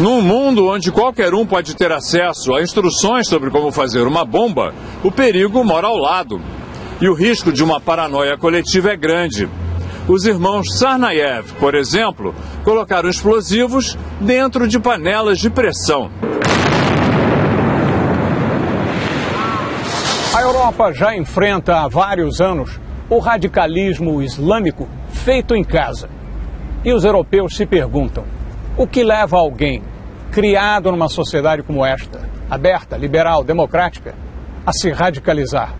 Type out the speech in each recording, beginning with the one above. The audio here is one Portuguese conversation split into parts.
Num mundo onde qualquer um pode ter acesso a instruções sobre como fazer uma bomba, o perigo mora ao lado. E o risco de uma paranoia coletiva é grande. Os irmãos Tsarnaev, por exemplo, colocaram explosivos dentro de panelas de pressão. A Europa já enfrenta há vários anos o radicalismo islâmico feito em casa. E os europeus se perguntam: o que leva alguém criado numa sociedade como esta, aberta, liberal, democrática, a se radicalizar?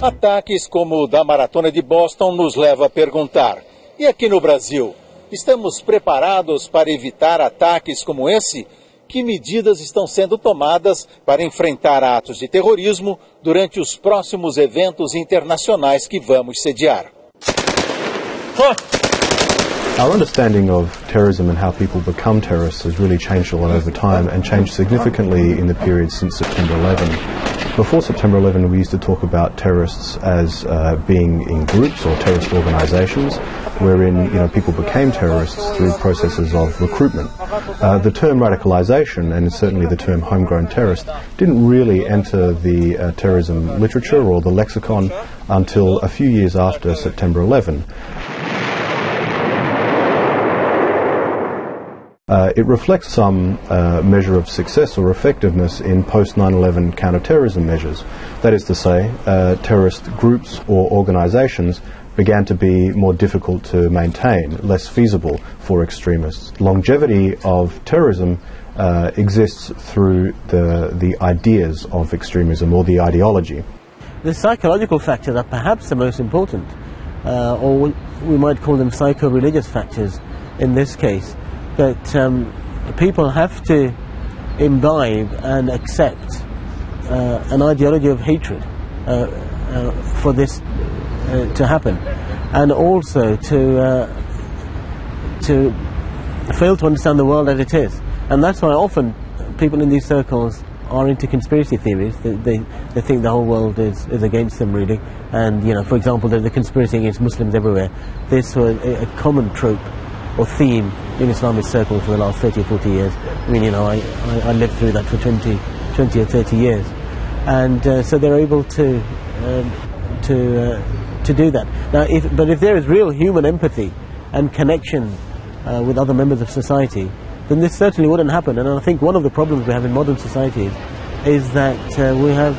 Ataques como o da Maratona de Boston nos leva a perguntar: e aqui no Brasil, estamos preparados para evitar ataques como esse? Que medidas estão sendo tomadas para enfrentar atos de terrorismo durante os próximos eventos internacionais que vamos sediar? Our understanding of terrorism and how people become terrorists has really changed a lot over time and changed significantly in the period since September 11. Before September 11, we used to talk about terrorists as being in groups or terrorist organizations, wherein people became terrorists through processes of recruitment. The term radicalization, and certainly the term homegrown terrorist, didn't really enter the terrorism literature or the lexicon until a few years after September 11. It reflects some measure of success or effectiveness in post-9/11 counter-terrorism measures. That is to say, terrorist groups or organizations began to be more difficult to maintain, less feasible for extremists. Longevity of terrorism exists through the ideas of extremism or the ideology. The psychological factors are perhaps the most important, or we might call them psycho-religious factors in this case. That people have to imbibe and accept an ideology of hatred for this to happen, and also to fail to understand the world as it is. And that's why often people in these circles are into conspiracy theories. They think the whole world is against them, really. And for example, there's a conspiracy against Muslims everywhere. This was a common trope or theme in Islamist circles for the last 30 or 40 years. I mean, I lived through that for 20 or 30 years. And so they're able to do that. Now, if there is real human empathy and connection with other members of society, then this certainly wouldn't happen. And I think one of the problems we have in modern societies is that we have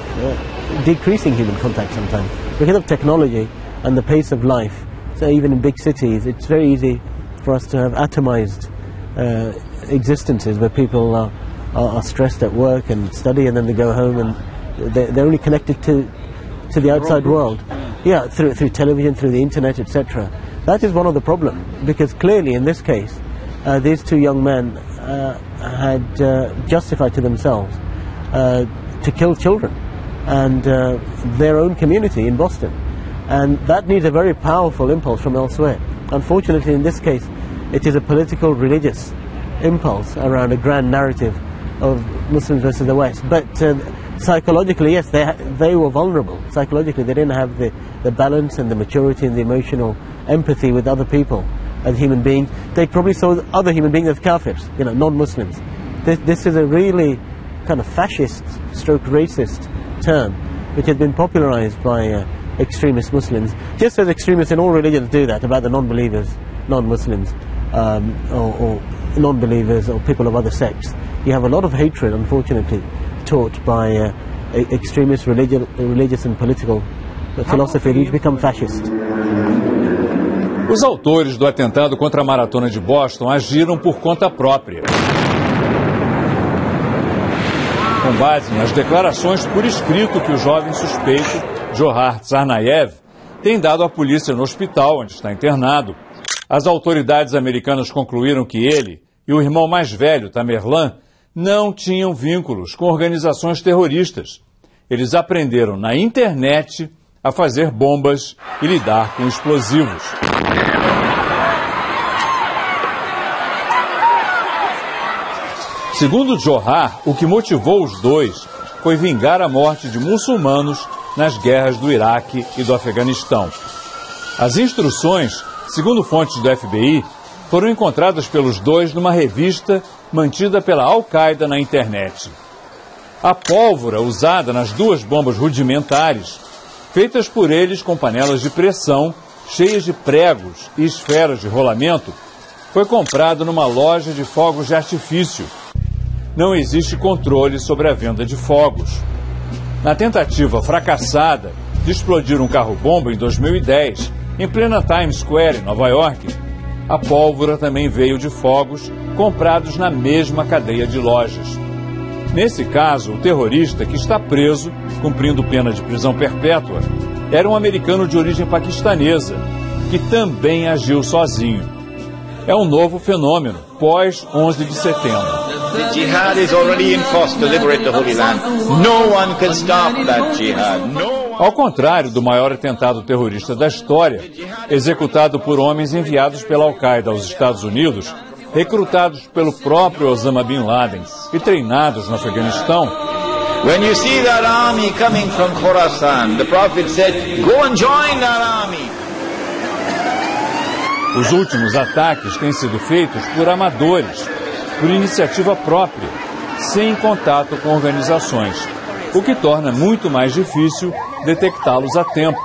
decreasing human contact sometimes. Because of technology and the pace of life, so even in big cities, it's very easy for us to have atomized existences where people are stressed at work and study, and then they go home and they're only connected to the outside world. Yeah, through television, through the internet, etc. That is one of the problems, because clearly in this case these two young men had justified to themselves to kill children and their own community in Boston, and that needs a very powerful impulse from elsewhere. Unfortunately, in this case, it is a political, religious impulse around a grand narrative of Muslims versus the West. But psychologically, yes, they were vulnerable. Psychologically, they didn't have the balance and the maturity and the emotional empathy with other people as human beings. They probably saw other human beings as kafirs, non-Muslims. This is a really kind of fascist stroke racist term which has been popularized by extremist Muslims, just as extremists in all religions do that about the non-believers, non-Muslims, or non-believers or people of other sects. You have a lot of hatred, unfortunately, taught by extremist religious and political philosophy, which become fascist. Os autores do atentado contra a Maratona de Boston agiram por conta própria, com base nas declarações por escrito que o jovem suspeito, Johar Tsarnaev, tem dado à polícia no hospital onde está internado. As autoridades americanas concluíram que ele e o irmão mais velho, Tamerlan, não tinham vínculos com organizações terroristas. Eles aprenderam na internet a fazer bombas e lidar com explosivos. Segundo Johar, o que motivou os dois foi vingar a morte de muçulmanos nas guerras do Iraque e do Afeganistão. As instruções Segundo fontes do FBI, foram encontradas pelos dois numa revista mantida pela Al-Qaeda na internet. A pólvora usada nas duas bombas rudimentares, feitas por eles com panelas de pressão, cheias de pregos e esferas de rolamento, foi comprada numa loja de fogos de artifício. Não existe controle sobre a venda de fogos. Na tentativa fracassada de explodir um carro-bomba em 2010, em plena Times Square, em Nova York, a pólvora também veio de fogos comprados na mesma cadeia de lojas. Nesse caso, o terrorista, que está preso, cumprindo pena de prisão perpétua, era um americano de origem paquistanesa, que também agiu sozinho. É um novo fenômeno, pós 11 de setembro. The jihad is already in force to liberate the Holy Land. No one can stop that jihad. Ao contrário do maior atentado terrorista da história, executado por homens enviados pela Al-Qaeda aos Estados Unidos, recrutados pelo próprio Osama Bin Laden e treinados no Afeganistão. When you see that army coming from Khorasan, the Prophet said, go and join that army. Os últimos ataques têm sido feitos por amadores, por iniciativa própria, sem contato com organizações, o que torna muito mais difícil detectá-los a tempo.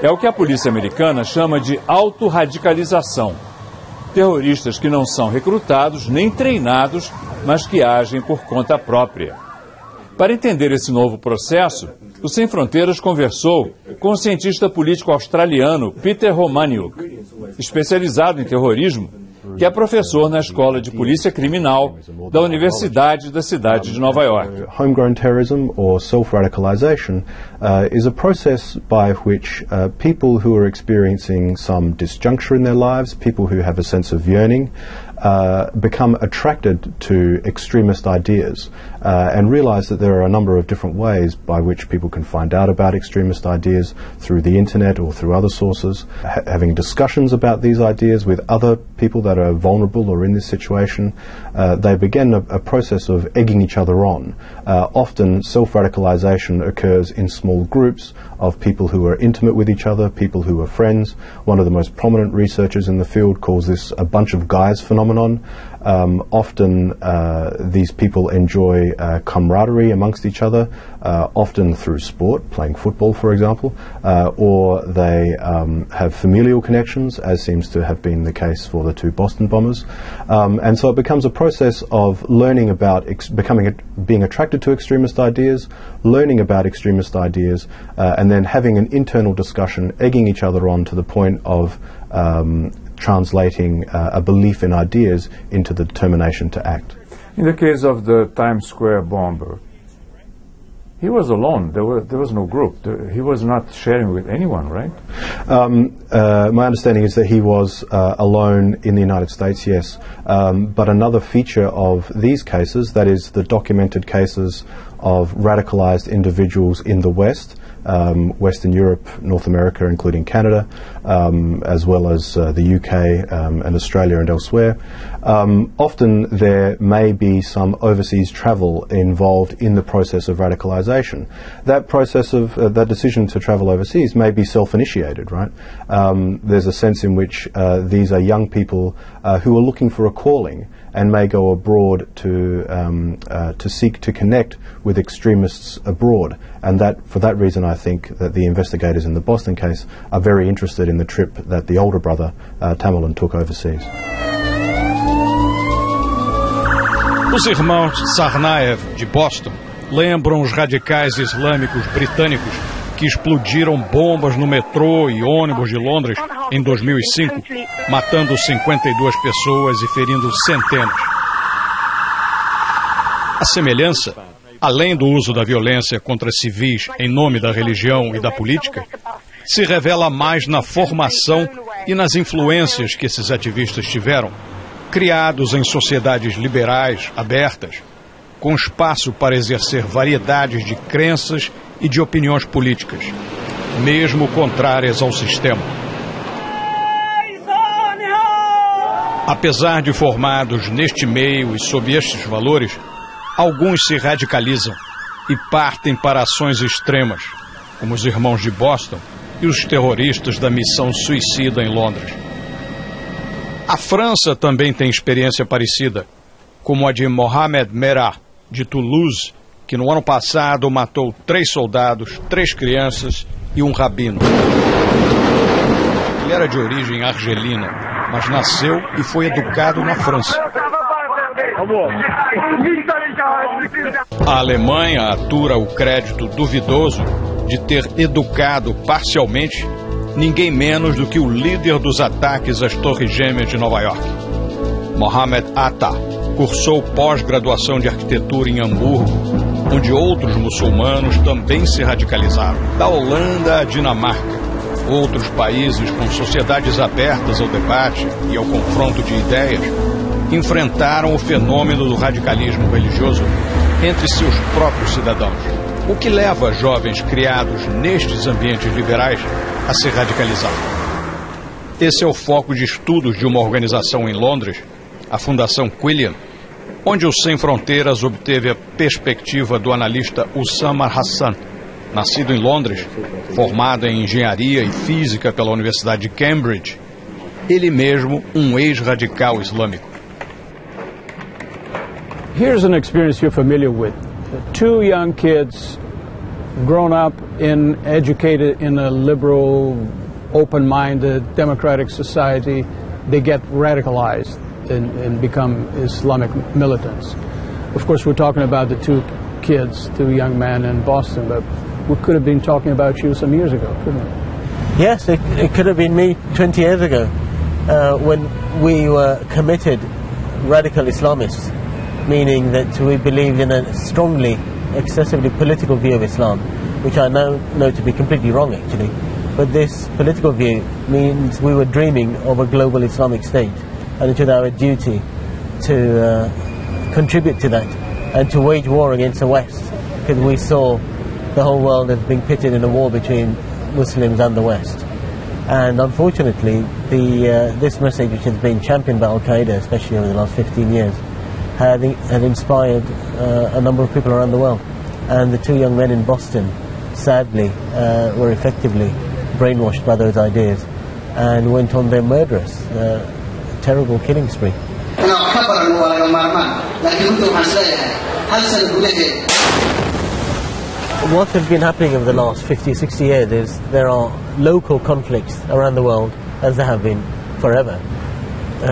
É o que a polícia americana chama de autorradicalização. Terroristas que não são recrutados nem treinados, mas que agem por conta própria. Para entender esse novo processo, o Sem Fronteiras conversou com o cientista político australiano Peter Romaniuk, especializado em terrorismo, que é professor na Escola de Polícia Criminal da Universidade da cidade de Nova York. Homegrown terrorism or self-radicalization is a process by which people who are experiencing some disjuncture in their lives, people who have a sense of yearning, become attracted to extremist ideas and realize that there are a number of different ways by which people can find out about extremist ideas through the internet or through other sources, having discussions about these ideas with other people that are vulnerable or in this situation. They begin a process of egging each other on. Often self-radicalization occurs in small groups of people who are intimate with each other, people who are friends. One of the most prominent researchers in the field calls this a bunch of guys phenomenon. Often these people enjoy camaraderie amongst each other, often through sport, playing football for example, or they have familial connections, as seems to have been the case for the two Boston bombers. And so it becomes a process of learning about, being attracted to extremist ideas, learning about extremist ideas, and then having an internal discussion, egging each other on to the point of translating a belief in ideas into the determination to act. In the case of the Times Square bomber, he was alone. There was no group. He was not sharing with anyone, right? My understanding is that he was alone in the United States, yes. But another feature of these cases, that is the documented cases of radicalized individuals in the West, Western Europe, North America, including Canada, as well as the UK and Australia and elsewhere. Often there may be some overseas travel involved in the process of radicalization. That process of that decision to travel overseas may be self-initiated, right? There's a sense in which these are young people who are looking for a calling and may go abroad to seek to connect with extremists abroad. And that, for that reason, I think that the investigators in the Boston case are very interested in the trip that the older brother, Tamerlan, took overseas. Os irmãos Tsarnaev, de Boston, lembram os radicais islâmicos britânicos que explodiram bombas no metrô e ônibus de Londres em 2005, matando 52 pessoas e ferindo centenas. A semelhança, além do uso da violência contra civis em nome da religião e da política, se revela mais na formação e nas influências que esses ativistas tiveram, criados em sociedades liberais, abertas, com espaço para exercer variedades de crenças e de opiniões políticas, mesmo contrárias ao sistema. Apesar de formados neste meio e sob estes valores, alguns se radicalizam e partem para ações extremas, como os irmãos de Boston e os terroristas da missão suicida em Londres. A França também tem experiência parecida, como a de Mohamed Merah, de Toulouse, que no ano passado matou 3 soldados, 3 crianças e um rabino. Ele era de origem argelina, mas nasceu e foi educado na França. A Alemanha atura o crédito duvidoso de ter educado parcialmente ninguém menos do que o líder dos ataques às Torres Gêmeas de Nova York. Mohamed Atta cursou pós-graduação de arquitetura em Hamburgo, onde outros muçulmanos também se radicalizaram. Da Holanda à Dinamarca, outros países com sociedades abertas ao debate e ao confronto de ideias enfrentaram o fenômeno do radicalismo religioso entre seus próprios cidadãos, o que leva jovens criados nestes ambientes liberais a se radicalizar. Esse é o foco de estudos de uma organização em Londres, a Fundação Quilliam, onde o Sem Fronteiras obteve a perspectiva do analista Usama Hassan, nascido em Londres, formado em engenharia e física pela Universidade de Cambridge, ele mesmo um ex-radical islâmico. Here's an experience you're familiar with. 2 young kids grown up and educated in a liberal, open-minded, democratic society, they get radicalized and become Islamic militants. Of course, we're talking about the 2 kids, 2 young men in Boston, but we could have been talking about you some years ago, couldn't we? Yes, it could have been me 20 years ago when we were committed radical Islamists, meaning that we believed in a strongly, excessively political view of Islam, which I now know to be completely wrong, actually. But this political view means we were dreaming of a global Islamic state, and it was our duty to contribute to that and to wage war against the West, because we saw the whole world as being pitted in a war between Muslims and the West. And unfortunately, this message, which has been championed by Al-Qaeda, especially over the last 15 years, had inspired a number of people around the world. And the 2 young men in Boston, sadly, were effectively brainwashed by those ideas and went on their murderous, terrible killing spree. What has been happening over the last 50, 60 years is there are local conflicts around the world, as there have been forever,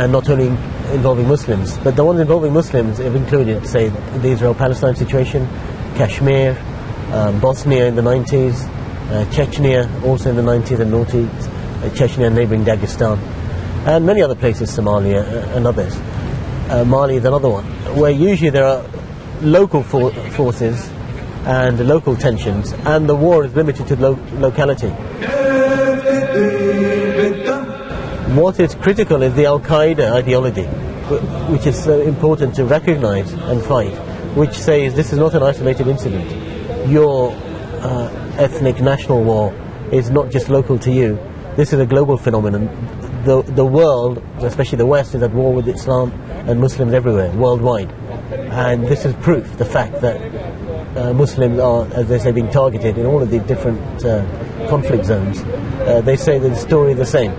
not only involving Muslims, but the ones involving Muslims have included, say, the Israel-Palestine situation, Kashmir, Bosnia in the 90s, Chechnya also in the 90s and noughties, Chechnya and neighbouring Dagestan, and many other places, Somalia and others. Mali is another one, where usually there are local forces and local tensions, and the war is limited to locality. What is critical is the Al-Qaeda ideology, which is important to recognize and fight, which says this is not an isolated incident. Your ethnic national war is not just local to you. This is a global phenomenon. The world, especially the West, is at war with Islam and Muslims everywhere, worldwide. And this is proof, the fact that Muslims are, as they say, being targeted in all of the different conflict zones. They say that the story is the same.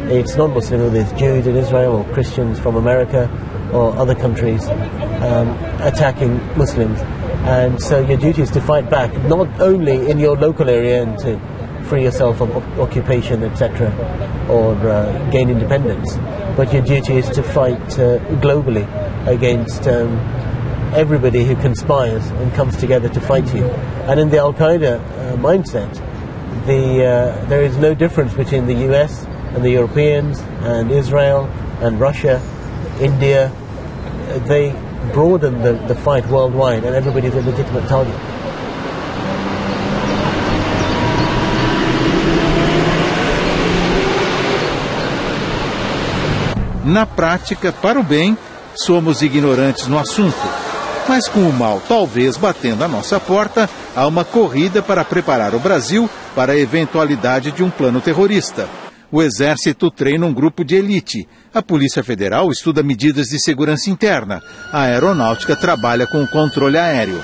It's non-Muslim, whether it's Jews in Israel or Christians from America or other countries attacking Muslims. And so your duty is to fight back, not only in your local area and to free yourself from occupation, etc., or gain independence, but your duty is to fight globally against everybody who conspires and comes together to fight you. And in the Al-Qaeda mindset, there is no difference between the US and the Europeans and Israel and Russia, India. They broaden the fight worldwide, and everybody is a legitimate target. Na prática, para o bem, somos ignorantes no assunto. Mas com o mal talvez batendo à nossa porta, há uma corrida para preparar o Brasil para a eventualidade de um plano terrorista. O Exército treina um grupo de elite. A Polícia Federal estuda medidas de segurança interna. A Aeronáutica trabalha com o controle aéreo.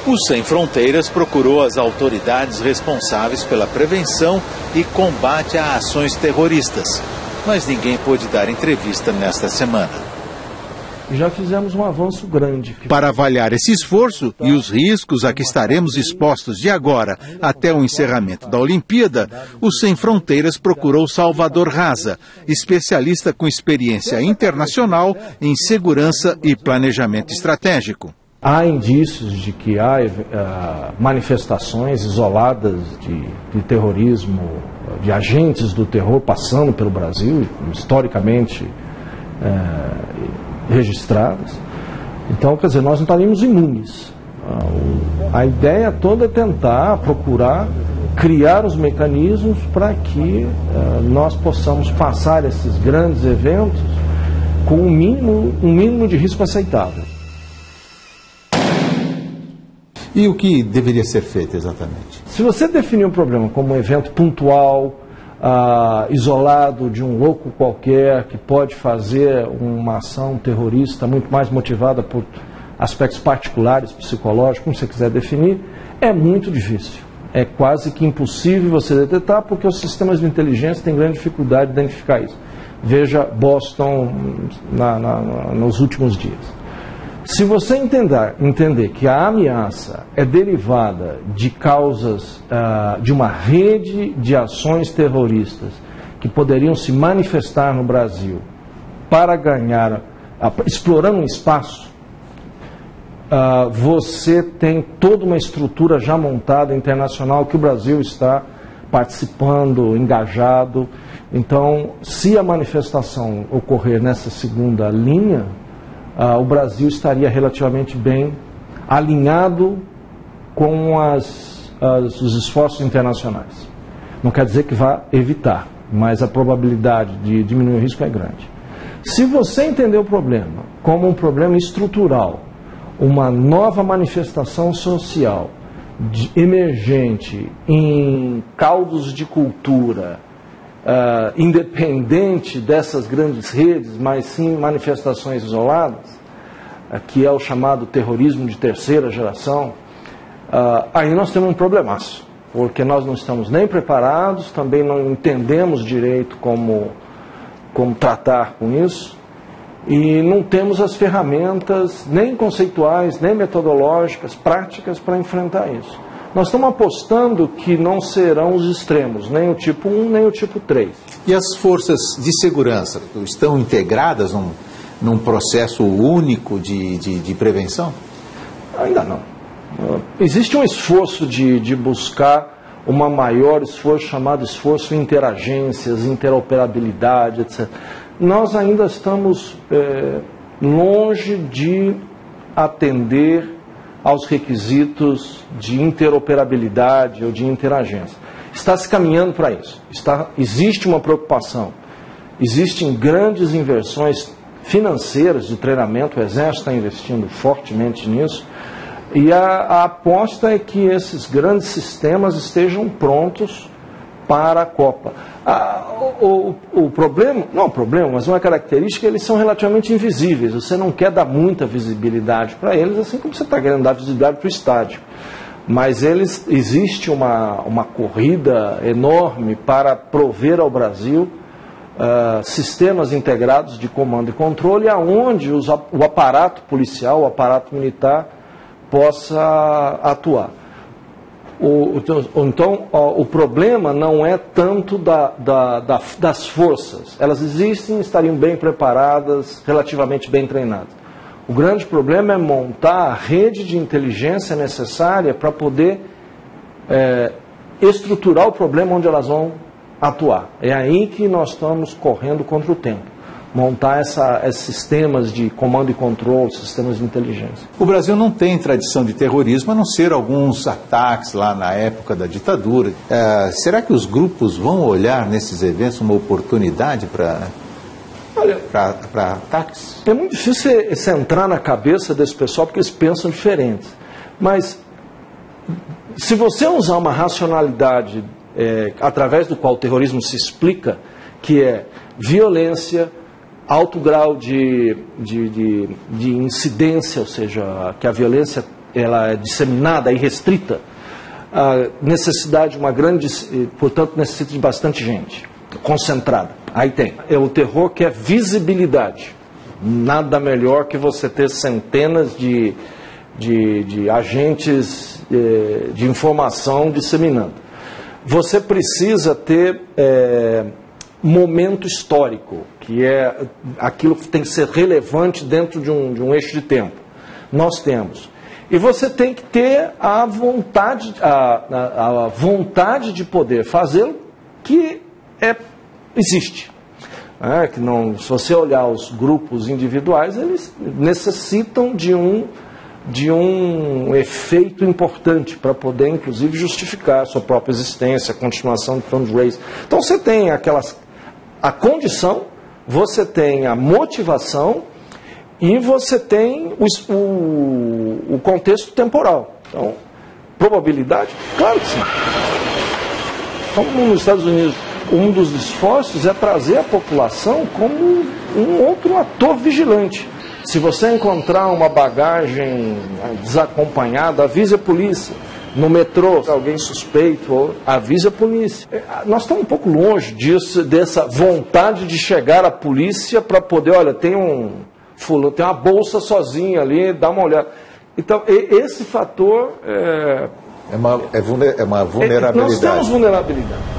O Sem Fronteiras procurou as autoridades responsáveis pela prevenção e combate a ações terroristas. mas ninguém pôde dar entrevista nesta semana. Já fizemos um avanço grande. Para avaliar esse esforço e os riscos a que estaremos expostos de agora até o encerramento da Olimpíada, o Sem Fronteiras procurou Salvador Raza, especialista com experiência internacional em segurança e planejamento estratégico. Há indícios de que há manifestações isoladas de terrorismo, de agentes do terror passando pelo Brasil, historicamente registradas. Então, quer dizer, nós não estaríamos imunes. A ideia toda é tentar, procurar, criar os mecanismos para que nós possamos passar esses grandes eventos com um mínimo de risco aceitável. E o que deveria ser feito exatamente? Se você definir um problema como um evento pontual, isolado de um louco qualquer que pode fazer uma ação terrorista muito mais motivada por aspectos particulares, psicológicos, como você quiser definir, é muito difícil. É quase que impossível você detectar, porque os sistemas de inteligência têm grande dificuldade de identificar isso. Veja Boston nos últimos dias. Se você entender que a ameaça é derivada de causas de uma rede de ações terroristas que poderiam se manifestar no Brasil para ganhar, explorando um espaço, você tem toda uma estrutura já montada internacional que o Brasil está participando, engajado. Então, se a manifestação ocorrer nessa segunda linha, o Brasil estaria relativamente bem alinhado com os esforços internacionais. Não quer dizer que vá evitar, mas a probabilidade de diminuir o risco é grande. Se você entender o problema como um problema estrutural, uma nova manifestação social emergente em caldos de cultura, independente dessas grandes redes, mas sim manifestações isoladas, que é o chamado terrorismo de terceira geração, aí nós temos um problemaço, porque nós não estamos nem preparados, também não entendemos direito como tratar com isso, e não temos as ferramentas nem conceituais, nem metodológicas, práticas para enfrentar isso. Nós estamos apostando que não serão os extremos, nem o tipo 1, nem o tipo 3. E as forças de segurança estão integradas num processo único de prevenção? Ainda não. Existe um esforço de buscar uma maior esforço, chamado esforço em interagências, interoperabilidade, etc. Nós ainda estamos longe de atender aos requisitos de interoperabilidade ou de interagência. Está se caminhando para isso. Existe uma preocupação. Existem grandes inversões financeiras de treinamento, o Exército está investindo fortemente nisso, e a aposta é que esses grandes sistemas estejam prontos para a Copa. O problema, não é um problema, mas uma característica, eles são relativamente invisíveis. Você não quer dar muita visibilidade para eles, assim como você está querendo dar visibilidade para o estádio. Mas existe uma corrida enorme para prover ao Brasil sistemas integrados de comando e controle, aonde o aparato policial, o aparato militar possa atuar. Então, o problema não é tanto das forças. Elas existem, estariam bem preparadas, relativamente bem treinadas. O grande problema é montar a rede de inteligência necessária para poder estruturar o problema onde elas vão atuar. É aí que nós estamos correndo contra o tempo. Montar esses sistemas de comando e controle, sistemas de inteligência. O Brasil não tem tradição de terrorismo, a não ser alguns ataques lá na época da ditadura. Será que os grupos vão olhar nesses eventos uma oportunidade para ataques? É muito difícil você entrar na cabeça desse pessoal, porque eles pensam diferentes. Mas, se você usar uma racionalidade através do qual o terrorismo se explica, que é violência, alto grau de incidência, ou seja, que a violência ela é disseminada e restrita, a necessidade de uma grande, portanto necessita de bastante gente, concentrada. Aí tem. É o terror que é visibilidade. Nada melhor que você ter centenas de agentes de informação disseminando. Você precisa ter momento histórico, que é aquilo que tem que ser relevante dentro de um eixo de tempo. Nós temos. E você tem que ter a vontade de poder fazê-lo, que existe. Que não, se você olhar os grupos individuais, eles necessitam de um efeito importante para poder, inclusive, justificar a sua própria existência, a continuação do fundraising. Então você tem a condição, você tem a motivação e você tem o contexto temporal. Então, probabilidade? Claro que sim. Como nos Estados Unidos, um dos esforços é trazer a população como um outro ator vigilante. Se você encontrar uma bagagem desacompanhada, avise a polícia. No metrô, alguém suspeito, avise a polícia. Nós estamos um pouco longe dessa vontade de chegar à polícia para poder, olha, tem uma bolsa sozinha ali, dá uma olhada. Então, esse fator é uma vulnerabilidade. Nós temos vulnerabilidade.